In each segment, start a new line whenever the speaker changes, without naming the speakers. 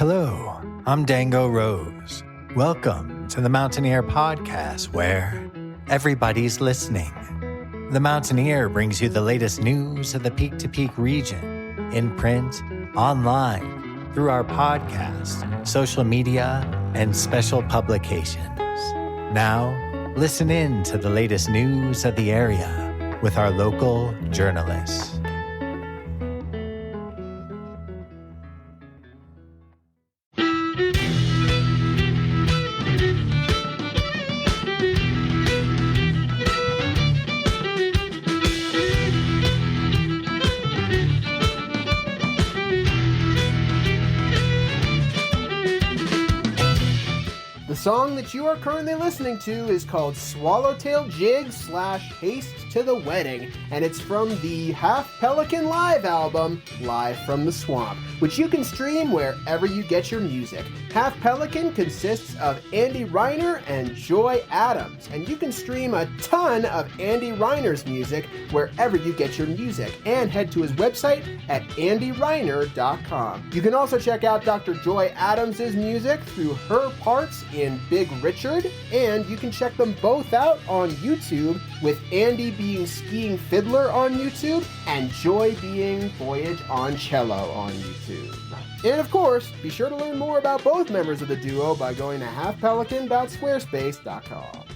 Hello, I'm Dango Rose. Welcome to the Mountaineer Podcast, where everybody's listening. The Mountaineer brings you the latest news of the Peak to Peak region, in print, online, through our podcast, social media, and special publications. Now, listen in to the latest news of the area with our local journalists.
The song that you are currently listening to is called Swallowtail Jig / Haste to the Wedding, and it's from the Half Pelican live album, Live from the Swamp, which you can stream wherever you get your music. Half Pelican consists of Andy Reiner and Joy Adams, and you can stream a ton of Andy Reiner's music wherever you get your music, and head to his website at andyreiner.com. You can also check out Dr. Joy Adams' music through her parts in Big Richard, and you can check them both out on YouTube, with Andy being Skiing Fiddler on YouTube and Joy being Voyage on Cello on YouTube. And of course, be sure to learn more about both members of the duo by going to halfpelican.squarespace.com.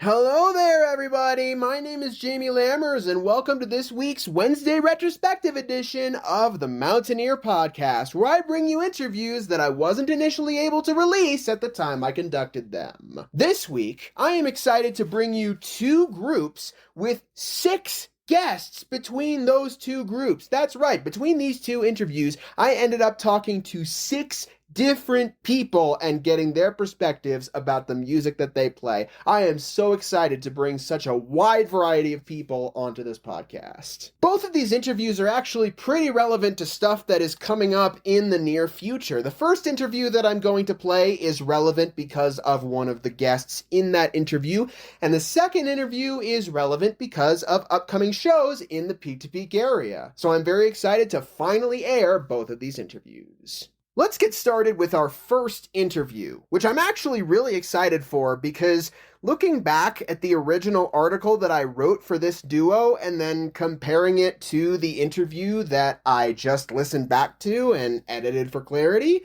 Hello there, everybody! My name is Jamie Lammers, and welcome to this week's Wednesday Retrospective edition of the Mountaineer Podcast, where I bring you interviews that I wasn't initially able to release at the time I conducted them. This week, I am excited to bring you two groups with 6 guests between those two groups. That's right, between these two interviews, I ended up talking to 6 different people and getting their perspectives about the music that they play. I am so excited to bring such a wide variety of people onto this podcast. Both of these interviews are actually pretty relevant to stuff that is coming up in the near future. The first interview that I'm going to play is relevant because of one of the guests in that interview, and the second interview is relevant because of upcoming shows in the Peak to Peak area. So I'm very excited to finally air both of these interviews. Let's get started with our first interview, which I'm actually really excited for because looking back at the original article that I wrote for this duo and then comparing it to the interview that I just listened back to and edited for clarity,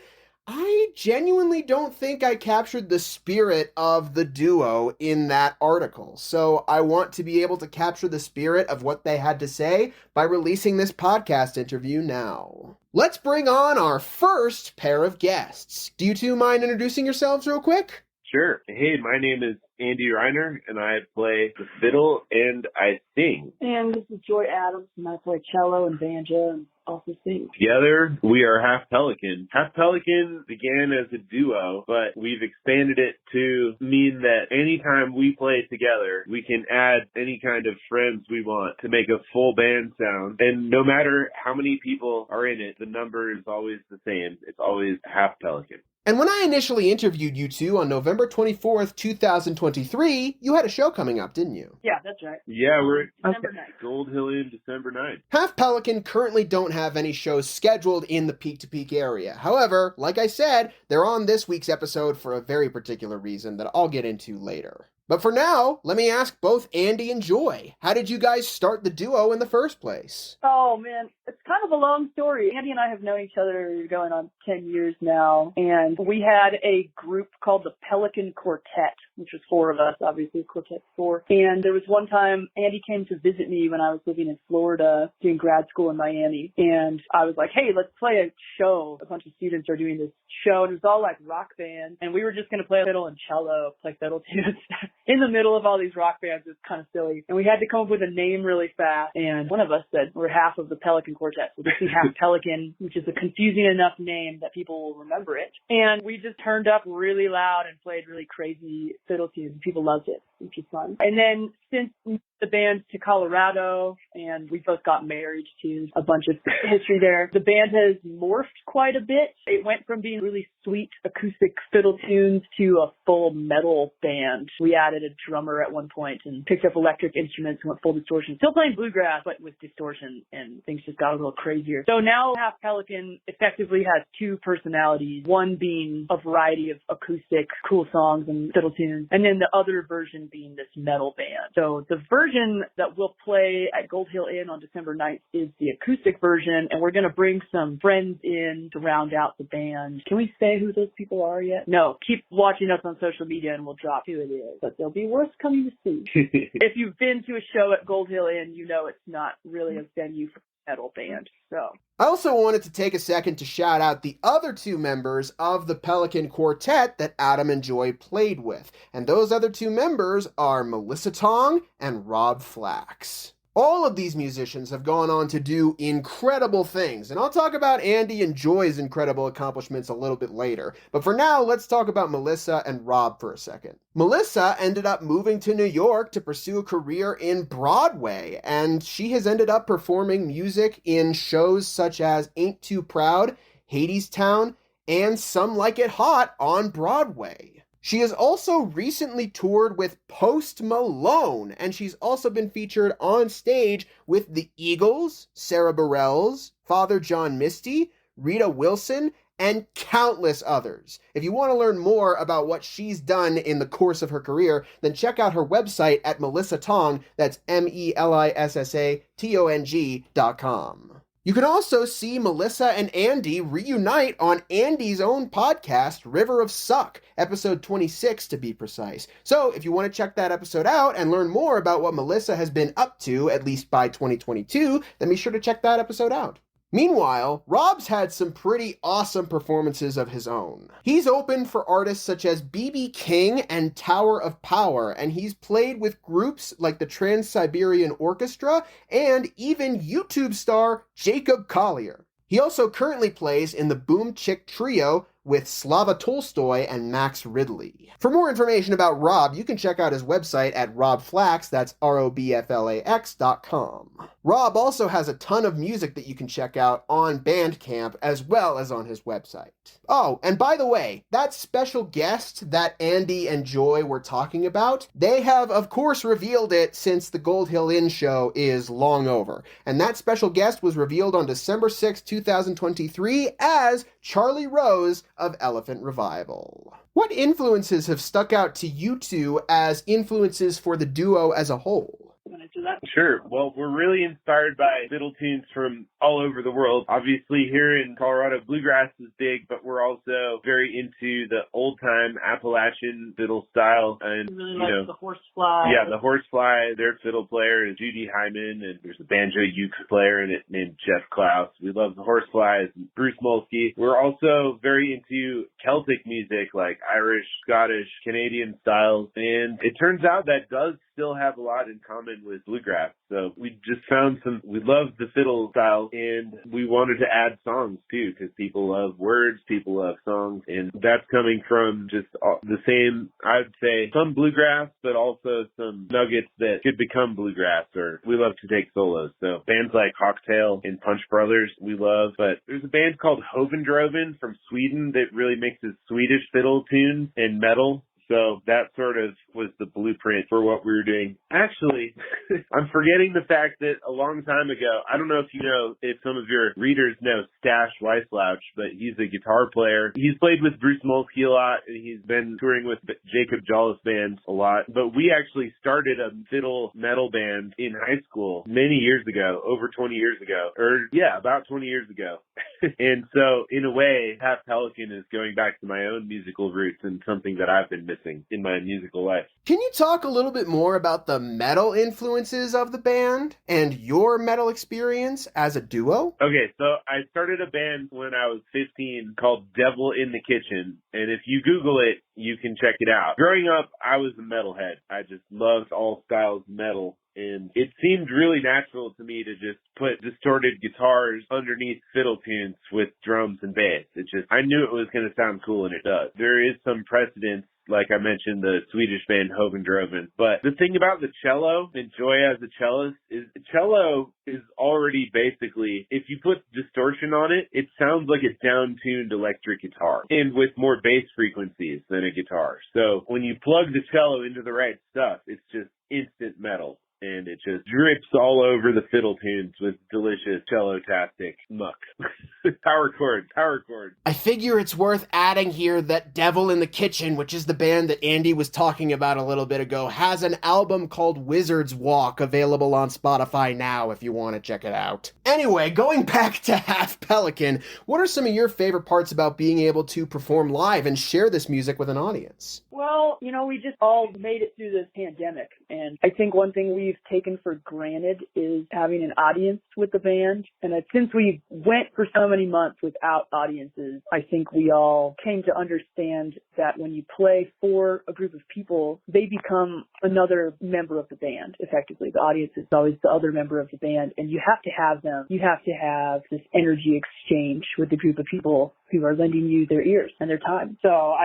I genuinely don't think I captured the spirit of the duo in that article. So I want to be able to capture the spirit of what they had to say by releasing this podcast interview now. Let's bring on our first pair of guests. Do you two mind introducing yourselves real quick?
Sure. Hey, my name is Andy Reiner, and I play the fiddle and I sing.
And this is Joy Adams, and I play cello and banjo and also sing.
Together, we are Half Pelican. Half Pelican began as a duo, but we've expanded it to mean that anytime we play together, we can add any kind of friends we want to make a full band sound. And no matter how many people are in it, the number is always the same. It's always Half Pelican.
And when I initially interviewed you two on November 24th, 2023, you had a show coming up, didn't you?
Yeah, that's right.
Yeah, we're at
December 9th.
Gold Hill Inn, December 9th.
Half Pelican currently don't have any shows scheduled in the Peak to Peak area. However, like I said, they're on this week's episode for a very particular reason that I'll get into later. But for now, let me ask both Andy and Joy, how did you guys start the duo in the first place?
Oh, man, it's kind of a long story. Andy and I have known each other going on 10 years now, and we had a group called the Pelican Quartet, which was 4 of us, obviously, Quartet 4. And there was one time Andy came to visit me when I was living in Florida, doing grad school in Miami, and I was like, hey, let's play a show. A bunch of students are doing this show, and it was all like rock band, and we were just going to play fiddle and cello, play fiddle too and stuff. in the middle of all these rock bands. It's kind of silly. And we had to come up with a name really fast. And one of us said, we're half of the Pelican Quartet. So this is Half Pelican, which is a confusing enough name that people will remember it. And we just turned up really loud and played really crazy fiddle tunes. People loved it, which is fun. And then since we moved the band to Colorado, and we both got married too, a bunch of history there, the band has morphed quite a bit. It went from being really sweet acoustic fiddle tunes to a full metal band. We added a drummer at one point and picked up electric instruments and went full distortion. Still playing bluegrass, but with distortion, and things just got a little crazier. So now Half Pelican effectively has two personalities, one being a variety of acoustic cool songs and fiddle tunes, and then the other version being this metal band. So the version that we'll play at Gold Hill Inn on December 9th is the acoustic version, and we're going to bring some friends in to round out the band. Can we say who those people are yet? No. Keep watching us on social media and we'll drop who it is. But they'll be worth coming to see. If you've been to a show at Gold Hill Inn, you know it's not really a venue for a metal band. So
I also wanted to take a second to shout out the other two members of the Pelican Quartet that Adam and Joy played with. And those other two members are Melissa Tong and Rob Flax. All of these musicians have gone on to do incredible things, and I'll talk about Andy and Joy's incredible accomplishments a little bit later. But for now, let's talk about Melissa and Rob for a second. Melissa ended up moving to New York to pursue a career in Broadway, and she has ended up performing music in shows such as Ain't Too Proud, Hadestown, and Some Like It Hot on Broadway. She has also recently toured with Post Malone, and she's also been featured on stage with the Eagles, Sarah Bareilles, Father John Misty, Rita Wilson, and countless others. If you want to learn more about what she's done in the course of her career, then check out her website at Melissa Tong, that's MELISSATONG.com. You can also see Melissa and Andy reunite on Andy's own podcast, River of Suck, episode 26 to be precise. So if you want to check that episode out and learn more about what Melissa has been up to, at least by 2022, then be sure to check that episode out. Meanwhile, Rob's had some pretty awesome performances of his own. He's opened for artists such as B.B. King and Tower of Power, and he's played with groups like the Trans-Siberian Orchestra and even YouTube star Jacob Collier. He also currently plays in the Boom Chick Trio with Slava Tolstoy and Max Ridley. For more information about Rob, you can check out his website at robflax, that's ROBFLAX.com. Rob also has a ton of music that you can check out on Bandcamp as well as on his website. Oh, and by the way, that special guest that Andy and Joy were talking about, they have of course revealed it since the Gold Hill Inn show is long over. And that special guest was revealed on December 6, 2023 as Charlie Rose of Elephant Revival. What influences have stuck out to you two as influences for the duo as a whole?
Sure. Well, we're really inspired by fiddle tunes from all over the world. Obviously, here in Colorado, bluegrass is big, but we're also very into the old-time Appalachian fiddle style. And,
really like the Horsefly.
Yeah, the Horsefly. Their fiddle player is Judy Hyman, and there's a banjo uke player in it named Jeff Klaus. We love the Horseflies and Bruce Molsky. We're also very into Celtic music, like Irish, Scottish, Canadian styles. And it turns out that does still have a lot in common with bluegrass. So we just found we love the fiddle style, and we wanted to add songs too, because people love words, people love songs, and that's coming from just the same, I'd say, some bluegrass, but also some nuggets that could become bluegrass, or we love to take solos. So bands like Hawktail and Punch Brothers we love, but there's a band called Hovendroven from Sweden that really mixes Swedish fiddle tunes and metal. So that sort of was the blueprint for what we were doing. Actually, I'm forgetting the fact that a long time ago, I don't know if you know, if some of your readers know Stash Weisslouch, but he's a guitar player. He's played with Bruce Molsky a lot, and he's been touring with Jacob Jollis Band a lot. But we actually started a fiddle metal band in high school many years ago, over 20 years ago. About 20 years ago. And so, in a way, Half Pelican is going back to my own musical roots and something that I've been missing in my musical life.
Can you talk a little bit more about the metal influences of the band and your metal experience as a duo?
Okay, so I started a band when I was 15 called Devil in the Kitchen, and if you Google it, you can check it out. Growing up, I was a metalhead. I just loved all styles of metal. And it seemed really natural to me to just put distorted guitars underneath fiddle tunes with drums and bass. I knew it was going to sound cool, and it does. There is some precedence, like I mentioned, the Swedish band Hogendroven. But the thing about the cello and Joy as a cellist is cello is already basically, if you put distortion on it, it sounds like a down-tuned electric guitar and with more bass frequencies than a guitar. So when you plug the cello into the right stuff, it's just instant metal. And it just drips all over the fiddle tunes with delicious cello-tastic muck. Power chords.
I figure it's worth adding here that Devil in the Kitchen, which is the band that Andy was talking about a little bit ago, has an album called Wizard's Walk available on Spotify now if you want to check it out. Anyway, going back to Half Pelican, what are some of your favorite parts about being able to perform live and share this music with an audience?
Well, we just all made it through this pandemic, and I think one thing we've taken for granted is having an audience with the band. And since we went for so many months without audiences, I think we all came to understand that when you play for a group of people, they become another member of the band, effectively. The audience is always the other member of the band, and you have to have them. You have to have this energy exchange with the group of people who are lending you their ears and their time. So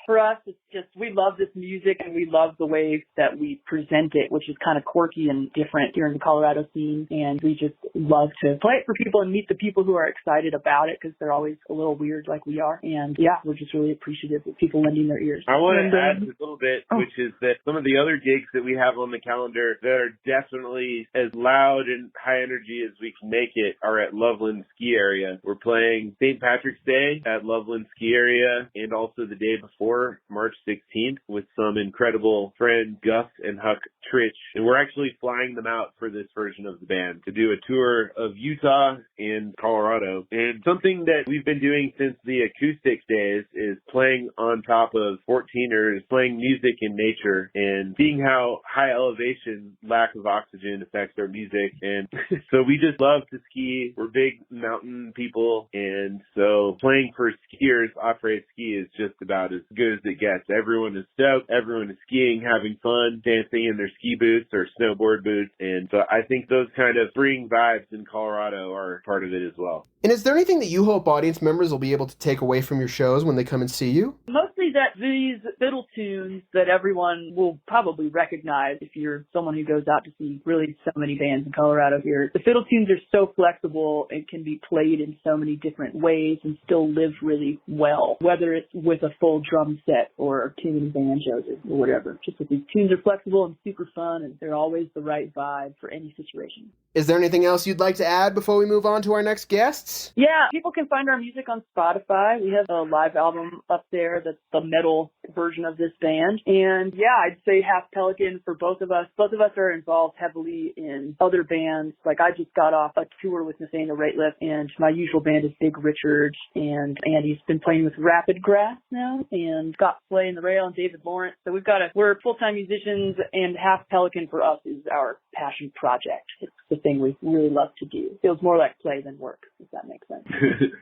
for us, it's just, we love this music and we love the way that we present it, which is kind of quirky and different here in the Colorado scene. And we just love to play it for people and meet the people who are excited about it because they're always a little weird like we are. And yeah, we're just really appreciative of people lending their ears.
I want to add a little bit, which is that some of the other gigs that we have on the calendar that are definitely as loud and high energy as we can make it are at Loveland Ski Area. We're playing St. Patrick's Day at Loveland Ski Area and also the day before, March 16th, with some incredible friends, Gus and Huck Tritch. And we're actually flying them out for this version of the band to do a tour of Utah and Colorado. And something that we've been doing since the acoustic days is playing on top of 14ers, playing music in nature and seeing how high elevation lack of oxygen affects our music. And so we just love to ski. We're big mountain people. And so playing for skiers, off-road ski is just about as good as it gets. Everyone is stoked. Everyone is skiing, having fun, dancing in their ski boots or snowboard boots. And so I think those kind of spring vibes in Colorado are part of it as well.
And is there anything that you hope audience members will be able to take away from your shows when they come and see you?
Mostly that these fiddle tunes that everyone will probably recognize if you're someone who goes out to see really so many bands in Colorado here. The fiddle tunes are so flexible and can be played in so many different ways and still live really well, whether it's with a full drum set or too many banjos or whatever. Just that these tunes are flexible and super fun and they're always the right vibe for any situation.
Is there anything else you'd like to add before we move on to our next guests?
Yeah, people can find our music on Spotify. We have a live album up there that's the metal version of this band. And yeah, I'd say Half Pelican for both of us. Both of us are involved heavily in other bands. Like I just got off a tour with Nathaniel Rateliff, and my usual band is Big Richard, and Andy's been playing with Rapid Grass now, and Scott Slay in the Rail and David Lawrence. So we're full-time musicians, and Half Pelican for us is our passion project. It's the thing we really love to do. Feels more like play than work, if that makes sense.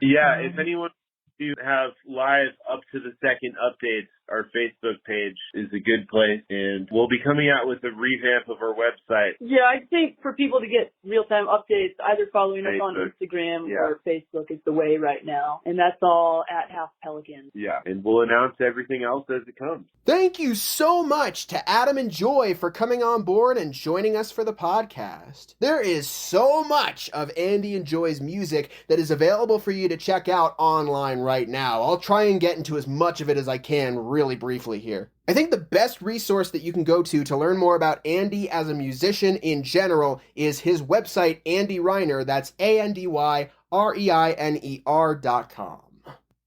Yeah, if anyone to have live up to the second updates, our Facebook page is a good place, and we'll be coming out with a revamp of our website.
Yeah, I think for people to get real-time updates, either following us on Instagram or Facebook is the way right now, and that's all at Half Pelican.
Yeah, and we'll announce everything else as it comes.
Thank you so much to Adam and Joy for coming on board and joining us for the podcast. There is so much of Andy and Joy's music that is available for you to check out online right now. I'll try and get into as much of it as I can really briefly here. I think the best resource that you can go to learn more about Andy as a musician in general is his website, Andy Reiner. That's ANDYREINER.com.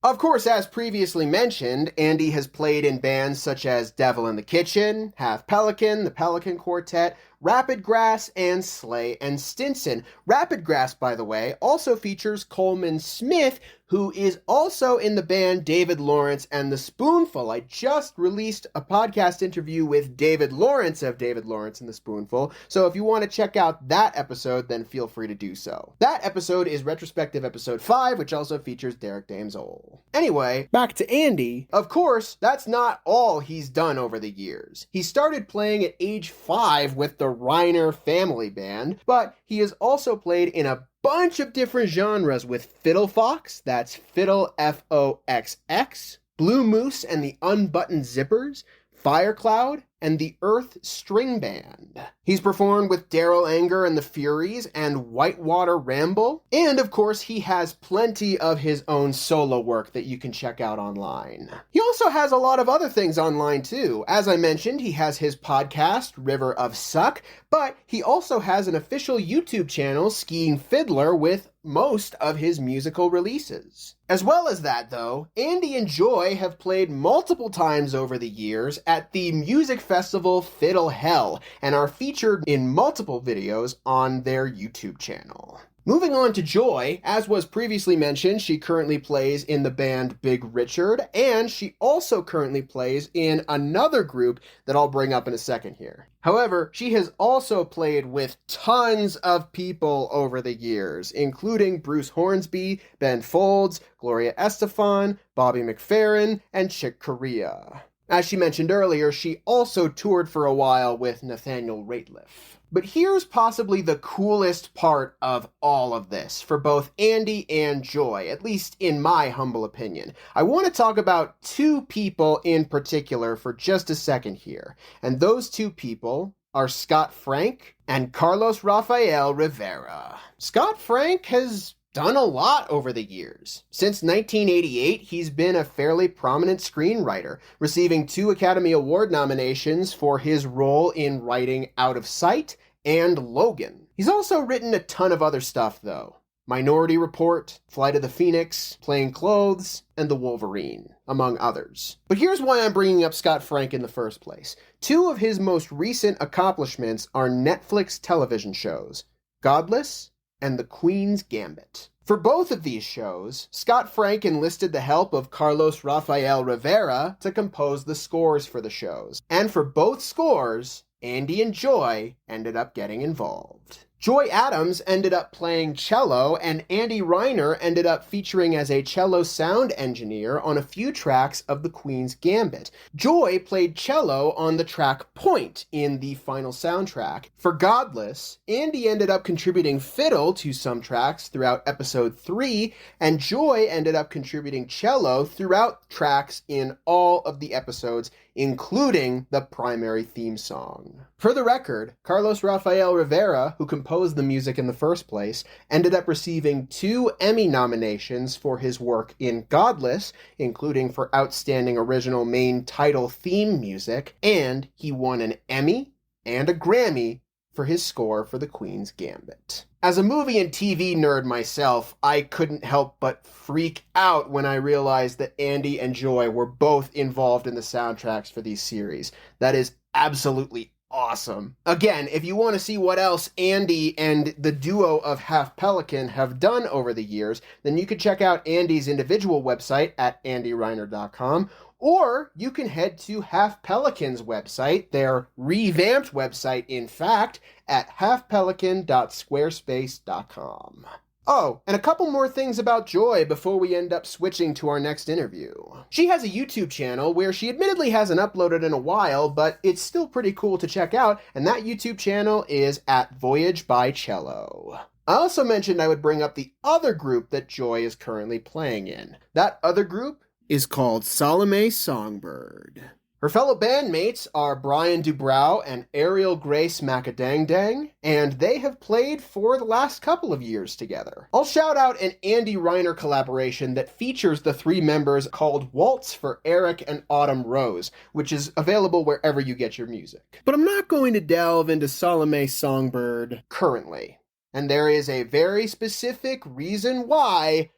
Of course, as previously mentioned, Andy has played in bands such as Devil in the Kitchen, Half Pelican, the Pelican Quartet, Rapid Grass, and Slay and Stinson. Rapid Grass, by the way, also features Coleman Smith, who is also in the band David Lawrence and the Spoonful. I just released a podcast interview with David Lawrence of David Lawrence and the Spoonful, so if you want to check out that episode, then feel free to do so. That episode is Retrospective Episode 5, which also features Derek Damesole. Anyway, back to Andy. Of course, that's not all he's done over the years. He started playing at age 5 with the Reiner family band, but he has also played in a bunch of different genres with Fiddle Fox, that's Fiddle Foxx, Blue Moose and the Unbuttoned Zippers, Firecloud, and the Earth String Band. He's performed with Daryl Anger and the Furies and Whitewater Ramble, and of course he has plenty of his own solo work that you can check out online. He also has a lot of other things online too. As I mentioned, he has his podcast, River of Suck, but he also has an official YouTube channel, Skiing Fiddler, with most of his musical releases. As well as that, though, Andy and Joy have played multiple times over the years at the music festival Fiddle Hell, and are featured in multiple videos on their YouTube channel. Moving on to Joy, as was previously mentioned, she currently plays in the band Big Richard, and she also currently plays in another group that I'll bring up in a second here. However, she has also played with tons of people over the years, including Bruce Hornsby, Ben Folds, Gloria Estefan, Bobby McFerrin, and Chick Corea. As she mentioned earlier, she also toured for a while with Nathaniel Rateliff. But here's possibly the coolest part of all of this for both Andy and Joy, at least in my humble opinion. I want to talk about two people in particular for just a second here, and those two people are Scott Frank and Carlos Rafael Rivera. Scott Frank has done a lot over the years. Since 1988, he's been a fairly prominent screenwriter, receiving 2 Academy Award nominations for his role in writing Out of Sight and Logan. He's also written a ton of other stuff, though. Minority Report, Flight of the Phoenix, Plain Clothes, and The Wolverine, among others. But here's why I'm bringing up Scott Frank in the first place. 2 of his most recent accomplishments are Netflix television shows, Godless and The Queen's Gambit. For both of these shows, Scott Frank enlisted the help of Carlos Rafael Rivera to compose the scores for the shows. And for both scores, Andy and Joy ended up getting involved. Joy Adams ended up playing cello, and Andy Reiner ended up featuring as a cello sound engineer on a few tracks of The Queen's Gambit. Joy played cello on the track Point in the final soundtrack. For Godless, Andy ended up contributing fiddle to some tracks throughout episode 3, and Joy ended up contributing cello throughout tracks in all of the episodes, including the primary theme song. For the record, Carlos Rafael Rivera, who composed the music in the first place, ended up receiving 2 Emmy nominations for his work in Godless, including for Outstanding Original Main Title Theme Music, and he won an Emmy and a Grammy for his score for The Queen's Gambit. As a movie and TV nerd myself, I couldn't help but freak out when I realized that Andy and Joy were both involved in the soundtracks for these series. That is absolutely awesome. Again, if you want to see what else Andy and the duo of Half Pelican have done over the years, then you can check out Andy's individual website at andyreiner.com, or you can head to Half Pelican's website, their revamped website, in fact, at halfpelican.squarespace.com. Oh, and a couple more things about Joy before we end up switching to our next interview. She has a YouTube channel where she admittedly hasn't uploaded in a while, but it's still pretty cool to check out, and that YouTube channel is at Voyage by Cello. I also mentioned I would bring up the other group that Joy is currently playing in. That other group is called Salome Songbird. Her fellow bandmates are Brian Dubrow and Ariel Grace Macadangdang, and they have played for the last couple of years together. I'll shout out an Andy Reiner collaboration that features the 3 members called Waltz for Eric and Autumn Rose, which is available wherever you get your music. But I'm not going to delve into Salome Songbird currently, and there is a very specific reason why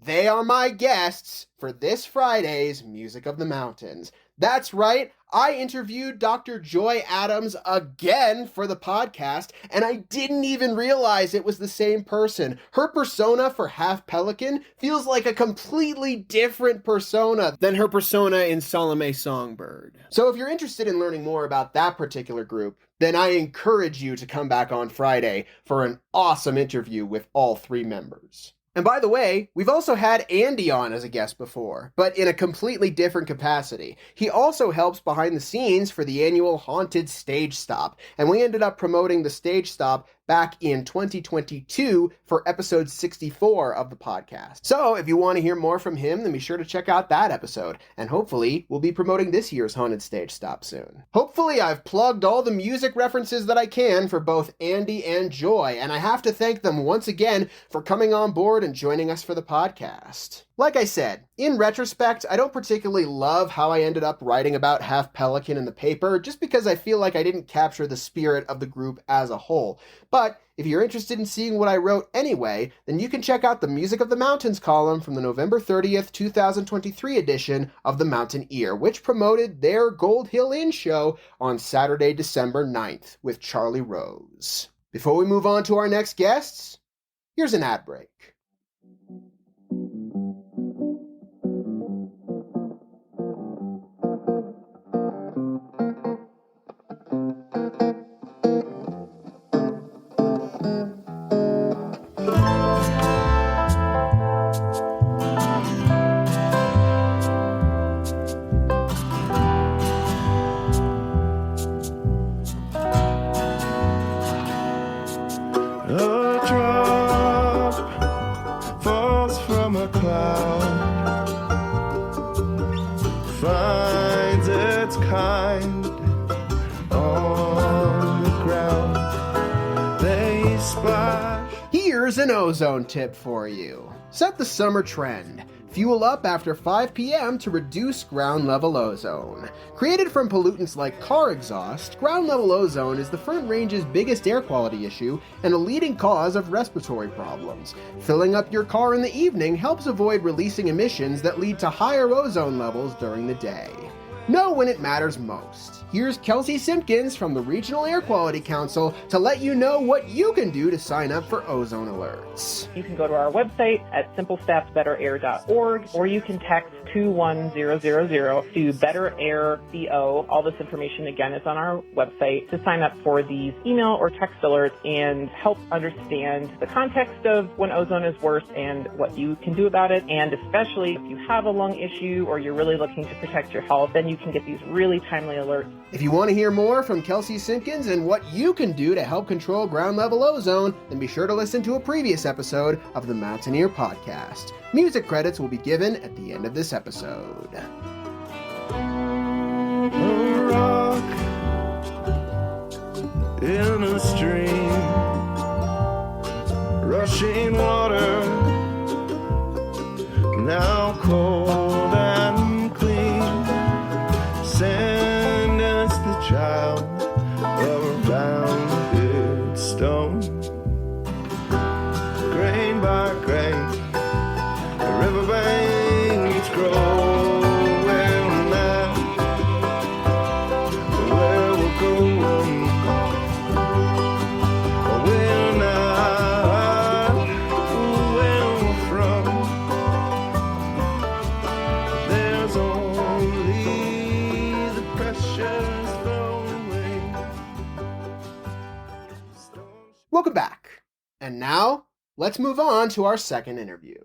They are my guests for this Friday's Music of the Mountains. That's right, I interviewed Dr. Joy Adams again for the podcast, and I didn't even realize it was the same person. Her persona for Half Pelican feels like a completely different persona than her persona in Salome Songbird. So if you're interested in learning more about that particular group, then I encourage you to come back on Friday for an awesome interview with all three members. And by the way, we've also had Andy on as a guest before, but in a completely different capacity. He also helps behind the scenes for the annual Haunted Stage Stop, and we ended up promoting the Stage Stop back in 2022 for episode 64 of the podcast. So if you want to hear more from him, then be sure to check out that episode, and hopefully we'll be promoting this year's Haunted Stage Stop soon. Hopefully I've plugged all the music references that I can for both Andy and Joy, and I have to thank them once again for coming on board and joining us for the podcast. Like I said, in retrospect, I don't particularly love how I ended up writing about Half Pelican in the paper, just because I feel like I didn't capture the spirit of the group as a whole. But if you're interested in seeing what I wrote anyway, then you can check out the Music of the Mountains column from the November 30th, 2023 edition of the Mountain Ear, which promoted their Gold Hill Inn show on Saturday, December 9th with Charlie Rose. Before we move on to our next guests, here's an ad break. Here's an ozone tip for you. Set the summer trend. Fuel up after 5 p.m. to reduce ground level ozone. Created from pollutants like car exhaust, ground level ozone is the Front Range's biggest air quality issue and a leading cause of respiratory problems. Filling up your car in the evening helps avoid releasing emissions that lead to higher ozone levels during the day. Know when it matters most. Here's Kelsey Simpkins from the Regional Air Quality Council to let you know what you can do to sign up for ozone alerts.
You can go to our website at simplestepsbetterair.org, or you can text 21000 to Better Air CO. All this information, again, is on our website to sign up for these email or text alerts and help understand the context of when ozone is worse and what you can do about it. And especially if you have a lung issue or you're really looking to protect your health, then you can get these really timely alerts.
If you want to hear more from Kelsey Simpkins and what you can do to help control ground level ozone, then be sure to listen to a previous episode of the Mountaineer Podcast. Music credits will be given at the end of this episode.
A rock in a stream, rushing water, now cold and clean. Sand is the child of a bounded stone. Grain by grain, the riverbanks grow. Well, now, where we're going, we're not where we're from. There's only the precious flowing.
Welcome back. And now, let's move on to our second interview.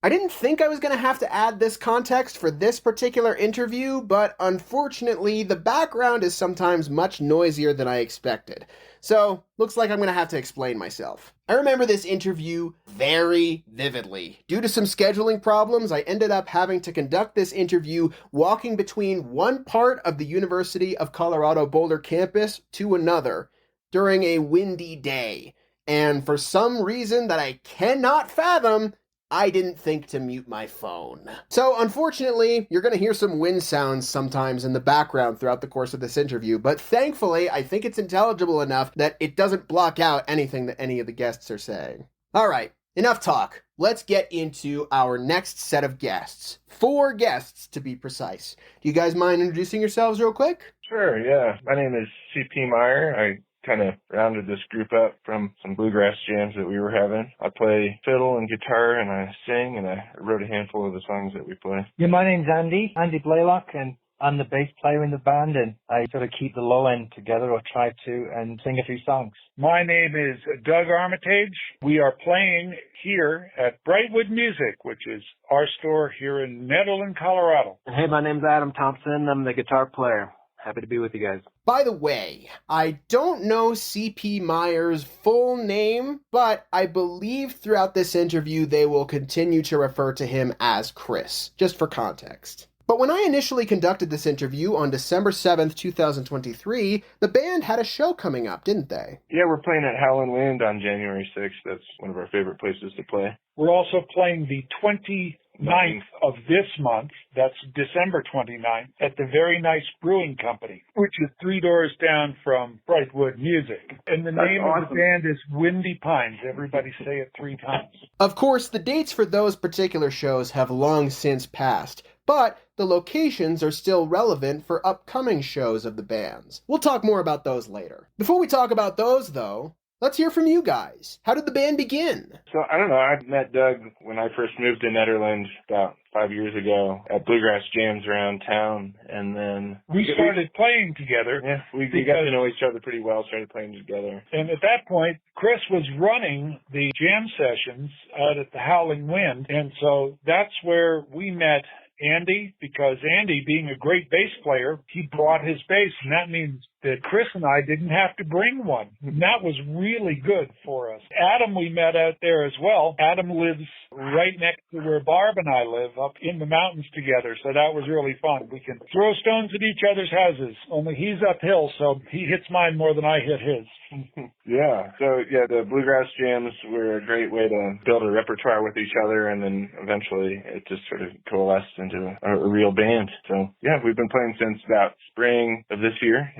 I didn't think I was going to have to add this context for this particular interview, but unfortunately, the background is sometimes much noisier than I expected. So, looks like I'm going to have to explain myself. I remember this interview very vividly. Due to some scheduling problems, I ended up having to conduct this interview walking between one part of the University of Colorado Boulder campus to another during a windy day. And for some reason that I cannot fathom, I didn't think to mute my phone. So unfortunately, you're going to hear some wind sounds sometimes in the background throughout the course of this interview, but thankfully, I think it's intelligible enough that it doesn't block out anything that any of the guests are saying. All right, enough talk. Let's get into our next set of guests. 4 guests, to be precise. Do you guys mind introducing yourselves real quick?
Sure, yeah. My name is C.P. Meyer. I kind of rounded this group up from some bluegrass jams that we were having. I play fiddle and guitar, and I sing, and I wrote a handful of the songs that we play.
Yeah, my name's Andy Blaylock, and I'm the bass player in the band, and I sort of keep the low end together, or try to, and sing a few songs.
My name is Doug Armitage. We are playing here at Brightwood Music, which is our store here in Netherland, Colorado.
Hey, my name's Adam Thompson. I'm the guitar player. Happy to be with you guys.
By the way, I don't know C.P. Meyer's full name, but I believe throughout this interview they will continue to refer to him as Chris, just for context. But when I initially conducted this interview on December 7th, 2023, the band had a show coming up, didn't they?
Yeah, we're playing at Howlin' Wind on January 6th. That's one of our favorite places to play.
We're also playing the 29th of this month, that's December 29th, at the Very Nice Brewing Company, which is 3 doors down from Brightwood Music. And the name of the band is Windy Pines. Everybody say it 3 times.
Of course, the dates for those particular shows have long since passed, but the locations are still relevant for upcoming shows of the bands. We'll talk more about those later. Before we talk about those, though, let's hear from you guys. How did the band begin?
So, I don't know, I met Doug when I first moved to Netherlands about 5 years ago at bluegrass jams around town, and then
we started playing together.
Yeah, we got to know each other pretty well, started playing together.
And at that point, Chris was running the jam sessions out at the Howling Wind, and so that's where we met Andy, because Andy, being a great bass player, he brought his bass, and that means that Chris and I didn't have to bring one. And that was really good for us. Adam we met out there as well. Adam lives right next to where Barb and I live, up in the mountains together, so that was really fun. We can throw stones at each other's houses, only he's uphill, so he hits mine more than I hit his.
Yeah. So, yeah, the bluegrass jams were a great way to build a repertoire with each other, and then eventually it just sort of coalesced into a real band. So, yeah, we've been playing since about spring of this year,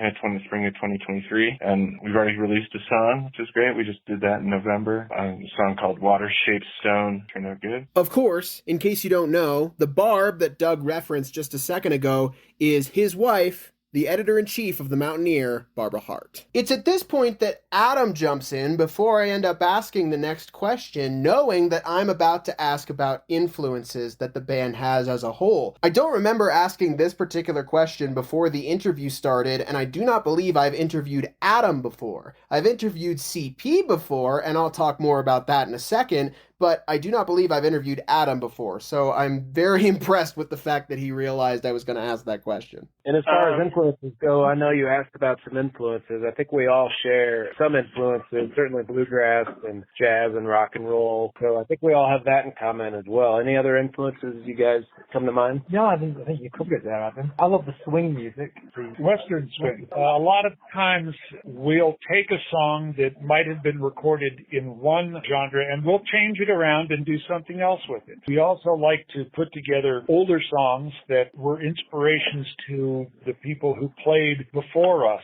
spring of 2023, and we've already released a song, which is great. We just did that in November, a song called Water Shaped Stone. Turned out good.
Of course, in case you don't know, the Barb that Doug referenced just a second ago is his wife, the editor-in-chief of The Mountaineer, Barbara Hart. It's at this point that Adam jumps in before I end up asking the next question, knowing that I'm about to ask about influences that the band has as a whole. I don't remember asking this particular question before the interview started, and I do not believe I've interviewed Adam before. I've interviewed CP before, and I'll talk more about that in a second, but I do not believe I've interviewed Adam before, so I'm very impressed with the fact that he realized I was going to ask that question.
And as far as influences go, I know you asked about some influences. I think we all share some influences, certainly bluegrass and jazz and rock and roll. So I think we all have that in common as well. Any other influences you guys come to mind?
No, I think you covered it there, Adam. I love the swing music.
Western swing. A lot of times we'll take a song that might have been recorded in one genre and we'll change it around and do something else with it. We also like to put together older songs that were inspirations to the people who played before us,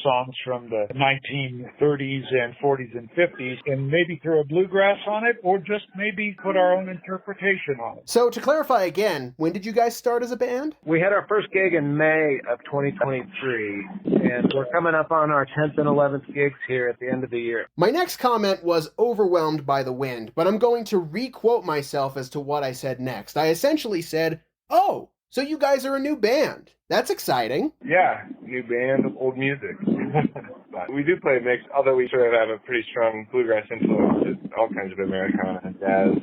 songs from the 1930s and 40s and 50s, and maybe throw a bluegrass on it, or just maybe put our own interpretation on it.
So to clarify again, when did you guys start as a band?
We had our first gig in May of 2023, and we're coming up on our 10th and 11th gigs here at the end of the year.
My next comment was overwhelmed by the wind, but I'm going to re-quote myself as to what I said next. I essentially said, "Oh, so you guys are a new band. That's exciting."
Yeah, new band, old music. But we do play a mix, although we sort of have a pretty strong bluegrass influence, all kinds of Americana and jazz,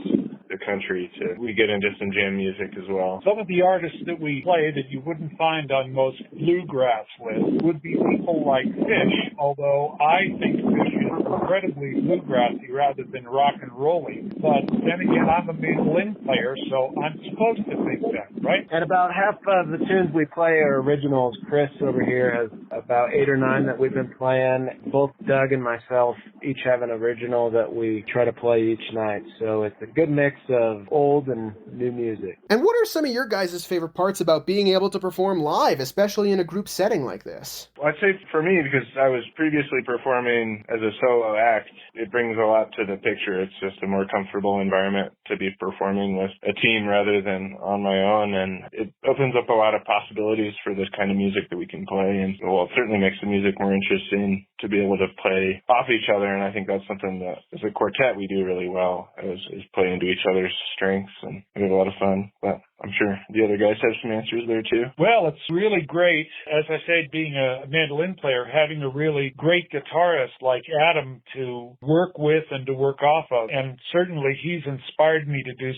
the country. We get into some jam music as well.
Some of the artists that we play that you wouldn't find on most bluegrass lists would be people like Fish, although I think Fish is incredibly bluegrassy rather than rock and rolling. But then again, I'm a mandolin player, so I'm supposed to think that, right?
And about half of the tunes we play are originals. Chris over here has about 8 or 9 that we've been playing. Both Doug and myself each have an original that we try to play each night. So it's a good mix of old and new music.
And what are some of your guys' favorite parts about being able to perform live, especially in a group setting like this?
Well, I'd say for me, because I was previously performing as a solo act, it brings a lot to the picture. It's just a more comfortable environment to be performing with a team rather than on my own, and it opens up a lot of possibilities for this kind of music that we can play, and well, it certainly makes the music more interesting to be able to play off each other, and I think that's something that as a quartet we do really well, is play into each other's strengths, and we have a lot of fun. But I'm sure the other guys have some answers there too.
Well, it's really great, as I said, being a mandolin player, having a really great guitarist like Adam to work with and to work off of. And certainly he's inspired me to do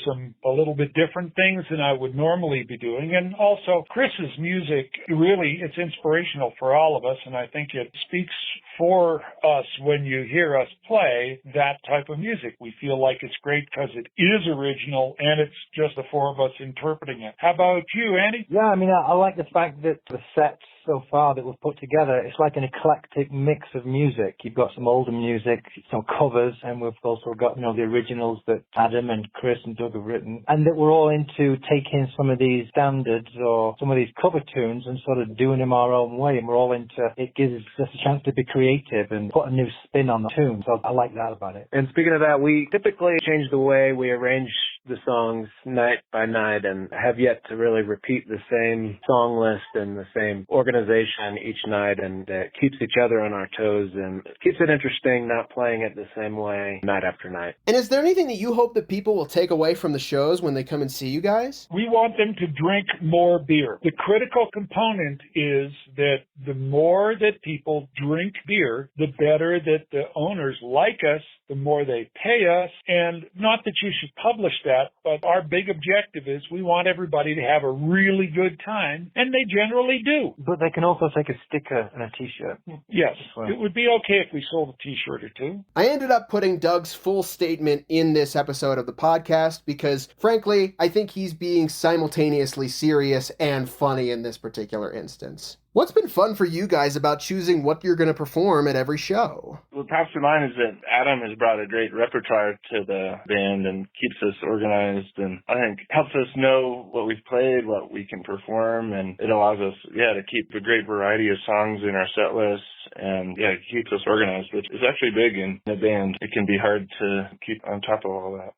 a little bit different things than I would normally be doing. And also Chris's music, really, it's inspirational for all of us. And I think it speaks for us when you hear us play that type of music. We feel like it's great because it is original and it's just the four of us interpreting it. How about you, Andy?
Yeah, I mean, I like the fact that the sets so far that we've put together, it's like an eclectic mix of music. You've got some older music, some covers, and we've also got, the originals that Adam and Chris and Doug have written, and that we're all into taking some of these standards or some of these cover tunes and sort of doing them our own way, and we're all into, it gives us a chance to be creative and put a new spin on the tune, so I like that about it.
And speaking of that, we typically change the way we arrange the songs night by night and have yet to really repeat the same song list and the same organization each night, and it keeps each other on our toes and keeps it interesting not playing it the same way night after night.
And is there anything that you hope that people will take away from the shows when they come and see you guys?
We want them to drink more beer. The critical component is that the more that people drink beer, the better that the owners like us, the more they pay us. And not that you should publish that, but our big objective is we want everybody to have a really good time, and they generally do.
But they can also take a sticker and a t-shirt.
Yes, it would be okay if we sold a t-shirt or two.
I ended up putting Doug's full statement in this episode of the podcast because, frankly, I think he's being simultaneously serious and funny in this particular instance. What's been fun for you guys about choosing what you're going to perform at every show?
What pops to mind is that Adam has brought a great repertoire to the band and keeps us organized, and I think helps us know what we've played, what we can perform, and it allows us, to keep a great variety of songs in our set lists, and it keeps us organized, which is actually big in the band. It can be hard to keep on top of all that.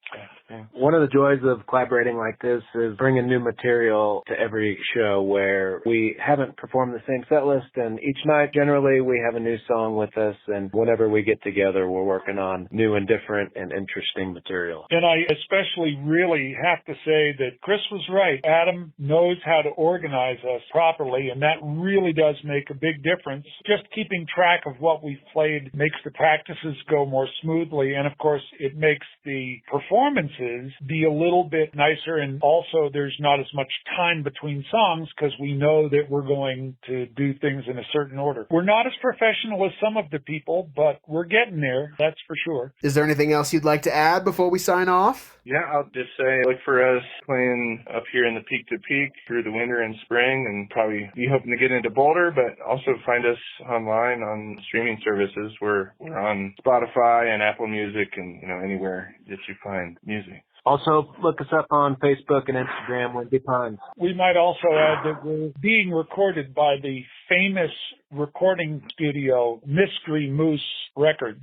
Yeah.
One of the joys of collaborating like this is bringing new material to every show where we haven't performed the same set list, and each night generally we have a new song with us, and whenever we get together we're working on new and different and interesting material.
And I especially really have to say that Chris was right. Adam knows how to organize us properly, and that really does make a big difference. Just keeping track of what we've played makes the practices go more smoothly, and of course it makes the performances be a little bit nicer, and also there's not as much time between songs because we know that we're going to do things in a certain order. We're not as professional as some of the people, but we're getting there, that's for sure.
Is there anything else you'd like to add before we sign off?
Yeah, I'll just say, look for us playing up here in the Peak to Peak through the winter and spring, and probably be hoping to get into Boulder, but also find us online on streaming services. We're on Spotify and Apple Music and, anywhere that you find music.
Also, look us up on Facebook and Instagram, Windy Pines.
We might also add that we're being recorded by the famous recording studio Mystery Moose Records.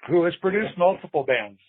Who has produced multiple bands.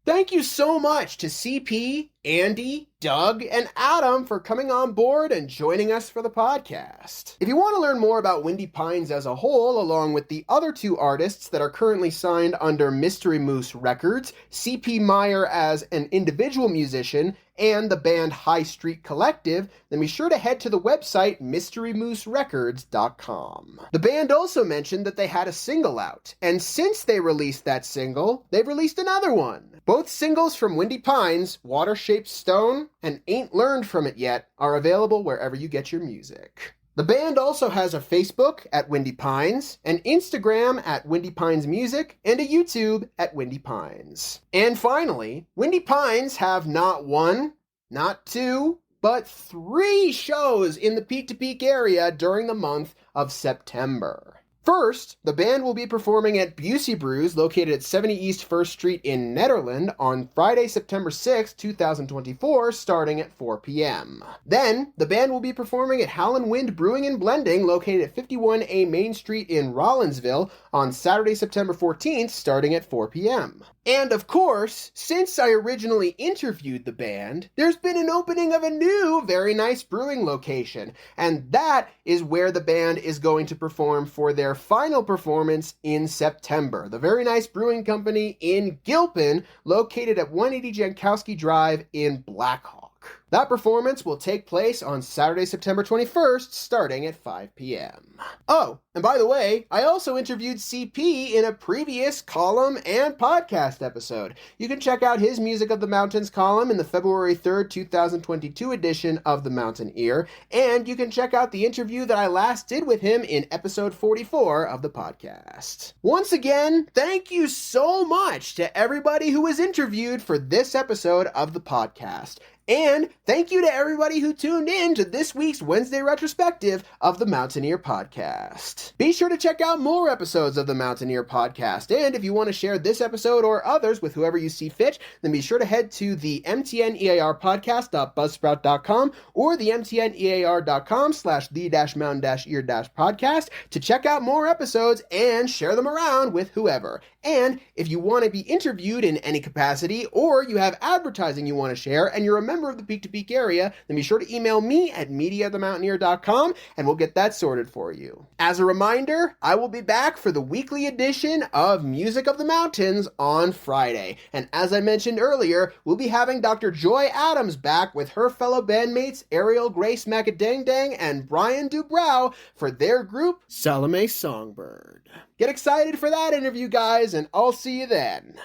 Thank you so much to CP, Andy, Doug, and Adam for coming on board and joining us for the podcast. If you want to learn more about Windy Pines as a whole, along with the other two artists that are currently signed under Mystery Moose Records, CP Meyer as an individual musician, and the band High Street Collective, then be sure to head to the website mysterymooserecords.com. The band also mentioned that they had a single out, and since they released that single, they've released another one. Both singles from Windy Pines, Water-Shaped Stone and Ain't Learned From It Yet, are available wherever you get your music. The band also has a Facebook at Windy Pines, an Instagram at Windy Pines Music, and a YouTube at Windy Pines. And finally, Windy Pines have not one, not two, but 3 shows in the Peak to Peak area during the month of September. First, the band will be performing at Busey Brews, located at 70 East 1st Street in Nederland, on Friday, September 6, 2024, starting at 4 p.m. Then, the band will be performing at Howlin' Wind Brewing and Blending, located at 51A Main Street in Rollinsville, on Saturday, September 14th, starting at 4 p.m. And of course, since I originally interviewed the band, there's been an opening of a new, very nice brewing location, and that is where the band is going to perform for their final performance in September. The Very Nice Brewing Company in Gilpin, located at 180 Jankowski Drive in Blackhawk. That performance will take place on Saturday, September 21st, starting at 5 p.m. Oh, and by the way, I also interviewed CP in a previous column and podcast episode. You can check out his Music of the Mountains column in the February 3rd, 2022 edition of The Mountain Ear, and you can check out the interview that I last did with him in episode 44 of the podcast. Once again, thank you so much to everybody who was interviewed for this episode of the podcast. And thank you to everybody who tuned in to this week's Wednesday retrospective of the Mountaineer Podcast. Be sure to check out more episodes of the Mountaineer Podcast, and if you want to share this episode or others with whoever you see fit, then be sure to head to the mtnearpodcast.buzzsprout.com or the mtnear.com/the-mountain-ear-podcast to check out more episodes and share them around with whoever. And if you want to be interviewed in any capacity, or you have advertising you want to share, and you're a member of the Peak to Peak area, then be sure to email me at media@themountaineer.com, and we'll get that sorted for you. As a reminder, I will be back for the weekly edition of Music of the Mountains on Friday. And as I mentioned earlier, we'll be having Dr. Joy Adams back with her fellow bandmates Ariel Grace Macadang and Brian Dubrow for their group Salome Songbird. Get excited for that interview, guys, and I'll see you then.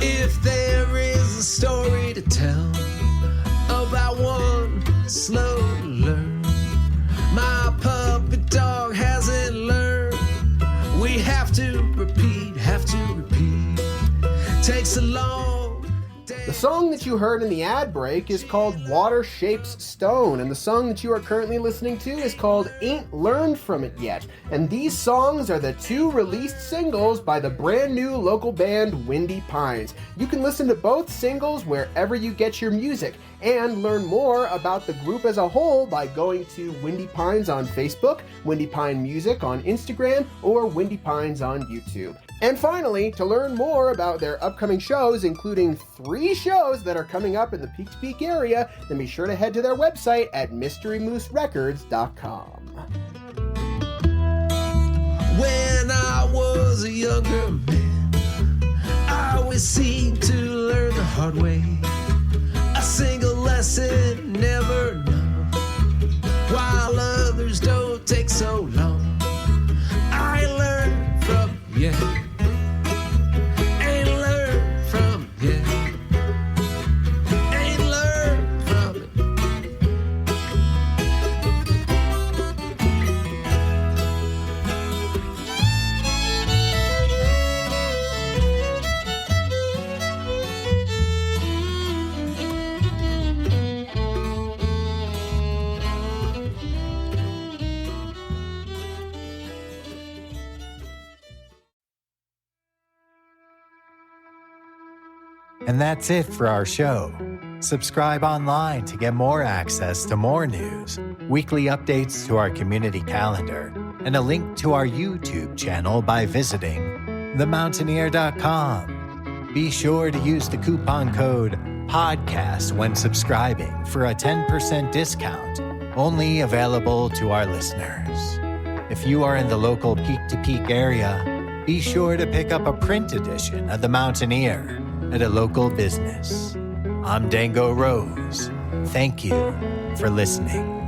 If there is a story to tell about one slow learn, my puppet dog hasn't learned. We have to repeat. Takes a long day.
The song that you heard in the ad break is called Water Shapes Stone, and the song that you are currently listening to is called Ain't Learned From It Yet. And these songs are the two released singles by the brand new local band Windy Pines. You can listen to both singles wherever you get your music, and learn more about the group as a whole by going to Windy Pines on Facebook, Windy Pine Music on Instagram, or Windy Pines on YouTube. And finally, to learn more about their upcoming shows, including 3 shows that are coming up in the Peak to Peak area, then be sure to head to their website at mysterymooserecords.com.
When I was a younger man, I always seemed to learn the hard way. A single lesson, never enough, while others don't take so long. I learned from you. Ain't learned from you. Ain't learned from it.
And that's it for our show. Subscribe online to get more access to more news, weekly updates to our community calendar, and a link to our YouTube channel by visiting themountaineer.com. Be sure to use the coupon code PODCAST when subscribing for a 10% discount, only available to our listeners. If you are in the local Peak to Peak area, be sure to pick up a print edition of The Mountaineer at a local business. I'm Dango Rose. Thank you for listening.